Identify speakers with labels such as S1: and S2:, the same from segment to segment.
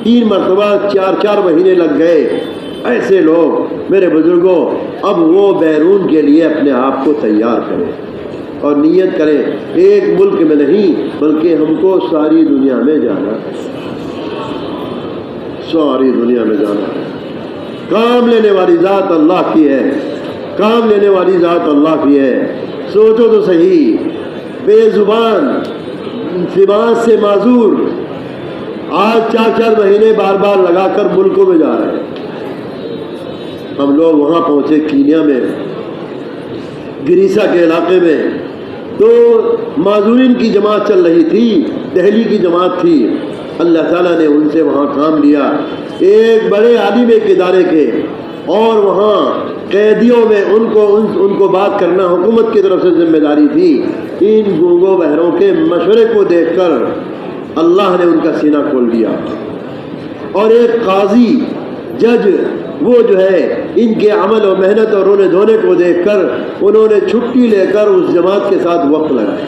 S1: 3 مرتبہ 4 مہینے لگ گئے. ایسے لوگ میرے بزرگوں اب وہ بیرون کے لیے اپنے آپ کو تیار کریں اور نیت کریں ایک ملک میں نہیں بلکہ ہم کو ساری دنیا میں جانا ہے. ساری دنیا میں جانا ہے. کام لینے والی ذات اللہ کی ہے. کام لینے والی ذات اللہ کی ہے. سوچو تو صحیح. بے زبان لباس سے معذور آج 4 مہینے بار بار لگا کر ملکوں میں جا رہے ہیں. ہم لوگ وہاں پہنچے کینیا میں, گریسا کے علاقے میں, تو معذورین کی جماعت چل رہی تھی. دہلی کی جماعت تھی. اللہ تعالیٰ نے ان سے وہاں کام لیا ایک بڑے عالم ایک ادارے کے, اور وہاں قیدیوں میں ان کو بات کرنا حکومت کی طرف سے ذمہ داری تھی. ان گونگوں بہروں کے مشورے کو دیکھ کر اللہ نے ان کا سینہ کھول دیا, اور ایک قاضی جج وہ جو ہے ان کے عمل و محنت اور رونے دھونے کو دیکھ کر انہوں نے چھٹی لے کر اس جماعت کے ساتھ وقت لگایا.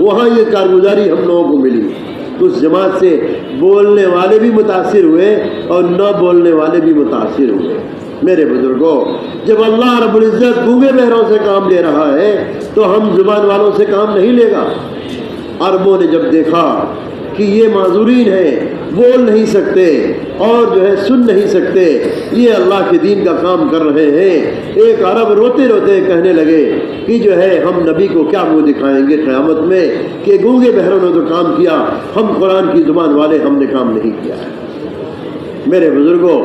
S1: وہاں یہ کارگزاری ہم لوگوں کو ملی. اس جماعت سے بولنے والے بھی متاثر ہوئے اور نہ بولنے والے بھی متاثر ہوئے. میرے بزرگوں جب اللہ رب العزت گونگے بہروں سے کام لے رہا ہے تو ہم زبان والوں سے کام نہیں لے گا. عربوں نے جب دیکھا کہ یہ معذورین ہیں, بول نہیں سکتے اور جو ہے سن نہیں سکتے, یہ اللہ کے دین کا کام کر رہے ہیں, ایک عرب روتے روتے کہنے لگے کہ جو ہے ہم نبی کو کیا منہ دکھائیں گے قیامت میں کہ گونگے بہروں نے تو کام کیا, ہم قرآن کی زبان والے ہم نے کام نہیں کیا ہے. میرے بزرگوں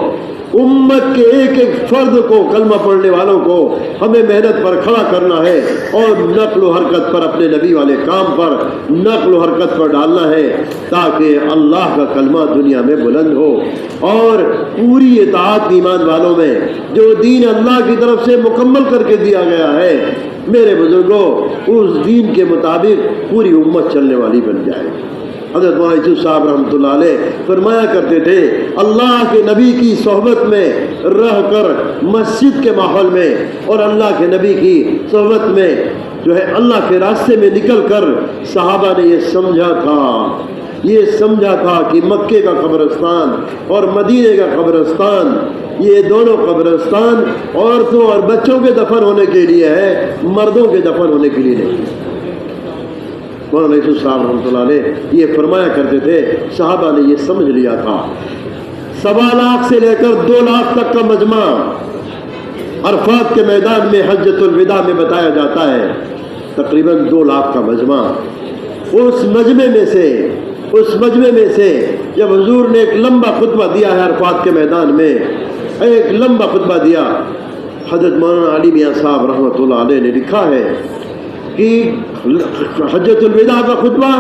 S1: امت کے ایک ایک فرد کو, کلمہ پڑھنے والوں کو ہمیں محنت پر کھڑا کرنا ہے اور نقل و حرکت پر, اپنے نبی والے کام پر نقل و حرکت پر ڈالنا ہے تاکہ اللہ کا کلمہ دنیا میں بلند ہو اور پوری اطاعت ایمان والوں میں جو دین اللہ کی طرف سے مکمل کر کے دیا گیا ہے. میرے بزرگوں اس دین کے مطابق پوری امت چلنے والی بن جائے. حضرت مولانا یوسف صاحب رحمۃ اللہ علیہ فرمایا کرتے تھے اللہ کے نبی کی صحبت میں رہ کر مسجد کے ماحول میں اور اللہ کے نبی کی صحبت میں جو ہے اللہ کے راستے میں نکل کر صحابہ نے یہ سمجھا تھا کہ مکے کا قبرستان اور مدینے کا قبرستان یہ دونوں قبرستان عورتوں اور بچوں کے دفن ہونے کے لیے ہے, مردوں کے دفن ہونے کے لیے نہیں. مولانا یوسف صاحب رحمۃ اللہ علیہ یہ فرمایا کرتے تھے صحابہ نے یہ سمجھ لیا تھا. 1.25 لاکھ سے لے کر 2 لاکھ تک کا مجمع عرفات کے میدان میں حجۃ الوداع میں بتایا جاتا ہے. تقریباً 2 لاکھ کا مجمع. اس مجمع میں سے جب حضور نے ایک لمبا خطبہ دیا ہے عرفات کے میدان میں, ایک لمبا خطبہ دیا, حضرت مولانا علی میاں صاحب رحمۃ اللہ علیہ نے لکھا ہے کہ حجۃ الوداع کا خطبہ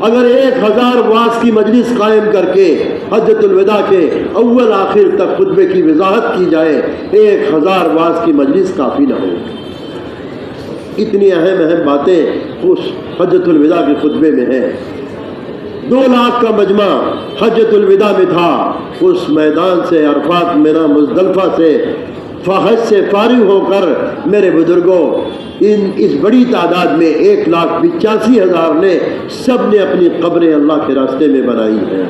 S1: اگر 1000 واعظ کی مجلس قائم کر کے حجۃ الوداع کے اول آخر تک خطبے کی وضاحت کی جائے 1000 واعظ کی مجلس کافی نہ ہو. اتنی اہم باتیں اس حجۃ الوداع کے خطبے میں ہیں. 2 لاکھ کا مجمع حجۃ الوداع میں تھا. اس میدان سے عرفات مینا مزدلفہ سے حج سے فارغ ہو کر میرے بزرگوں اس بڑی تعداد میں 1,85,000 نے سب نے اپنی قبریں اللہ کے راستے میں بنائی ہیں.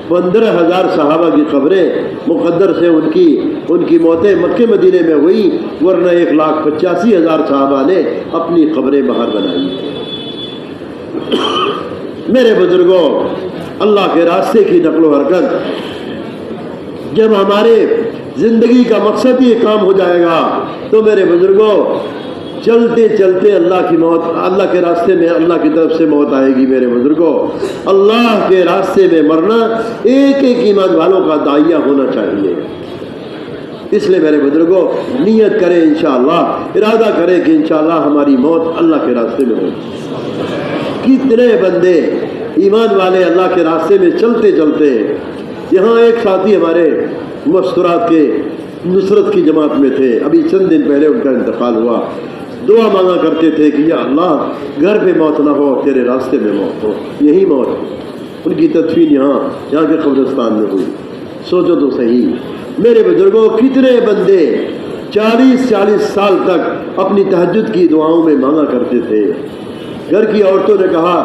S1: 15,000 صحابہ کی قبریں مقدر سے ان کی موتیں مکہ مدینے میں ہوئی, ورنہ 1,85,000 صحابہ نے اپنی قبریں باہر بنائی. میرے بزرگوں اللہ کے راستے کی نقل و حرکت جب ہمارے زندگی کا مقصد یہ کام ہو جائے گا تو میرے بزرگوں چلتے چلتے اللہ کے راستے میں اللہ کی طرف سے موت آئے گی. میرے بزرگوں اللہ کے راستے میں مرنا ایک ایک ایمان والوں کا داعیہ ہونا چاہیے. اس لیے میرے بزرگوں نیت کریں انشاءاللہ, ارادہ کریں کہ انشاءاللہ ہماری موت اللہ کے راستے میں ہو. کتنے بندے ایمان والے اللہ کے راستے میں چلتے چلتے, یہاں ایک ساتھی ہمارے مستورات کے نصرت کی جماعت میں تھے, ابھی چند دن پہلے ان کا انتقال ہوا. دعا مانگا کرتے تھے کہ یا اللہ گھر پہ موت نہ ہو, تیرے راستے میں موت ہو. یہی موت ہو. ان کی تدفین یہاں کے قبرستان میں ہوئی. سوچو تو صحیح میرے بزرگوں کتنے بندے 40 سال تک اپنی تہجد کی دعاؤں میں مانگا کرتے تھے گھر کی عورتوں نے کہا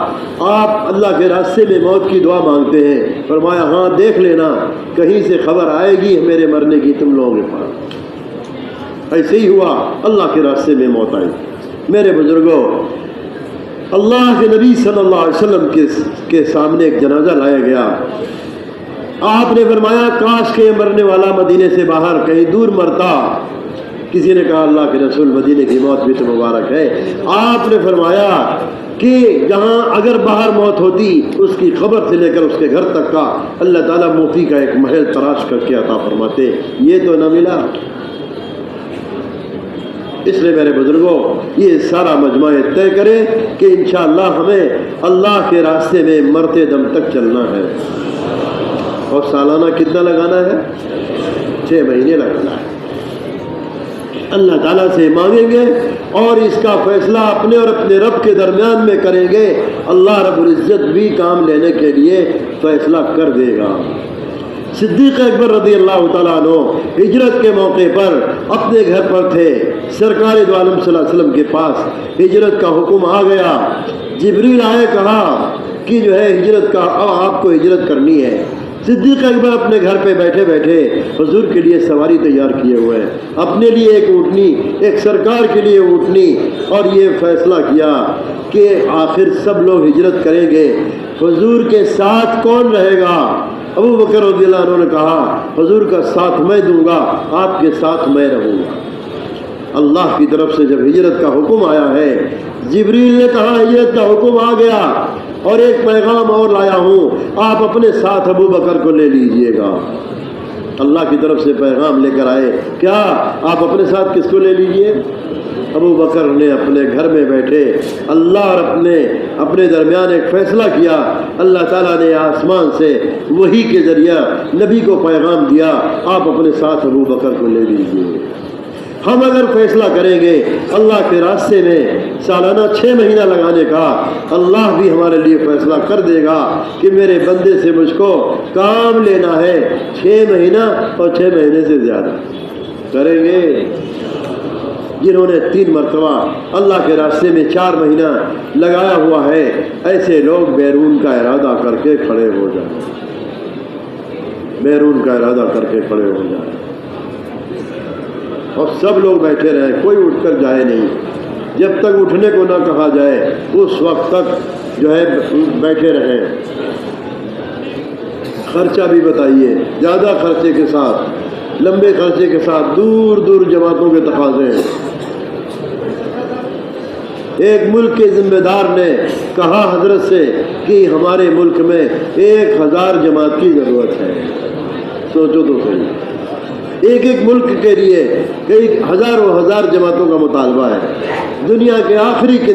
S1: آپ اللہ کے راستے میں موت کی دعا مانگتے ہیں؟ فرمایا ہاں دیکھ لینا کہیں سے خبر آئے گی میرے مرنے کی تم لوگوں کے پاس۔ ایسے ہی ہوا، اللہ کے راستے میں موت آئی۔ میرے بزرگوں، اللہ کے نبی صلی اللہ علیہ وسلم کے سامنے ایک جنازہ لایا گیا۔ آپ نے فرمایا کاش کہ یہ مرنے والا مدینے سے باہر کہیں دور مرتا۔ کسی نے کہا اللہ کے رسول مدینے کی موت بھی تو مبارک ہے۔ آپ نے فرمایا کہ جہاں اگر باہر موت ہوتی اس کی خبر سے لے کر اس کے گھر تک کا اللہ تعالیٰ موتی کا ایک محل تراش کر کے عطا فرماتے، یہ تو نہ ملا۔ اس لیے میرے بزرگوں یہ سارا مجمع طے کرے کہ انشاءاللہ ہمیں اللہ کے راستے میں مرتے دم تک چلنا ہے۔ اور سالانہ کتنا لگانا ہے؟ 6 مہینے لگانا ہے۔ اللہ تعالیٰ سے مانگیں گے اور اس کا فیصلہ اپنے اور اپنے رب کے درمیان میں کریں گے، اللہ رب العزت بھی کام لینے کے لیے فیصلہ کر دے گا۔ صدیق اکبر رضی اللہ تعالیٰ عنہ ہجرت کے موقع پر اپنے گھر پر تھے، سرکار دو عالم صلی اللہ علیہ وسلم کے پاس ہجرت کا حکم آ گیا۔ جبریل آئے، کہا کہ جو ہے ہجرت کا آپ کو ہجرت کرنی ہے۔ صدیق اکبر اپنے گھر پہ بیٹھے بیٹھے حضور کے لیے سواری تیار کیے ہوئے ہیں، اپنے لیے ایک اونٹنی، ایک سرکار کے لیے اونٹنی، اور یہ فیصلہ کیا کہ آخر سب لوگ ہجرت کریں گے، حضور کے ساتھ کون رہے گا؟ ابو بکر رضی اللہ عنہ نے کہا حضور کا ساتھ میں دوں گا، آپ کے ساتھ میں رہوں گا۔ اللہ کی طرف سے جب ہجرت کا حکم آیا ہے، جبریل نے کہا ہجرت کا حکم آ گیا اور ایک پیغام اور لایا ہوں، آپ اپنے ساتھ ابو بکر کو لے لیجئے گا۔ اللہ کی طرف سے پیغام لے کر آئے، کیا آپ اپنے ساتھ کس کو لے لیجئے؟ ابو بکر نے اپنے گھر میں بیٹھے اللہ اور اپنے درمیان ایک فیصلہ کیا۔ اللہ تعالیٰ نے آسمان سے وحی کے ذریعہ نبی کو پیغام دیا، آپ اپنے ساتھ ابو بکر کو لے لیجئے۔ ہم اگر فیصلہ کریں گے اللہ کے راستے میں سالانہ 6 مہینہ لگانے کا، اللہ بھی ہمارے لیے فیصلہ کر دے گا کہ میرے بندے سے مجھ کو کام لینا ہے 6 مہینہ اور 6 مہینے سے زیادہ کریں گے۔ جنہوں نے 3 مرتبہ اللہ کے راستے میں 4 مہینہ لگایا ہوا ہے، ایسے لوگ بیرون کا ارادہ کر کے کھڑے ہو جائیں، بیرون کا ارادہ کر کے کھڑے ہو جائیں، اور سب لوگ بیٹھے رہیں، کوئی اٹھ کر جائے نہیں، جب تک اٹھنے کو نہ کہا جائے اس وقت تک جو ہے بیٹھے رہیں۔ خرچہ بھی بتائیے، زیادہ خرچے کے ساتھ، لمبے خرچے کے ساتھ، دور دور جماعتوں کے تقاضے ہیں۔ ایک ملک کے ذمہ دار نے کہا حضرت سے کہ ہمارے ملک میں 1000 جماعت کی ضرورت ہے۔ سوچو تو صحیح، ایک ملک کے لیے کئی ہزاروں جماعتوں کا مطالبہ ہے۔ دنیا کے آخری کنارے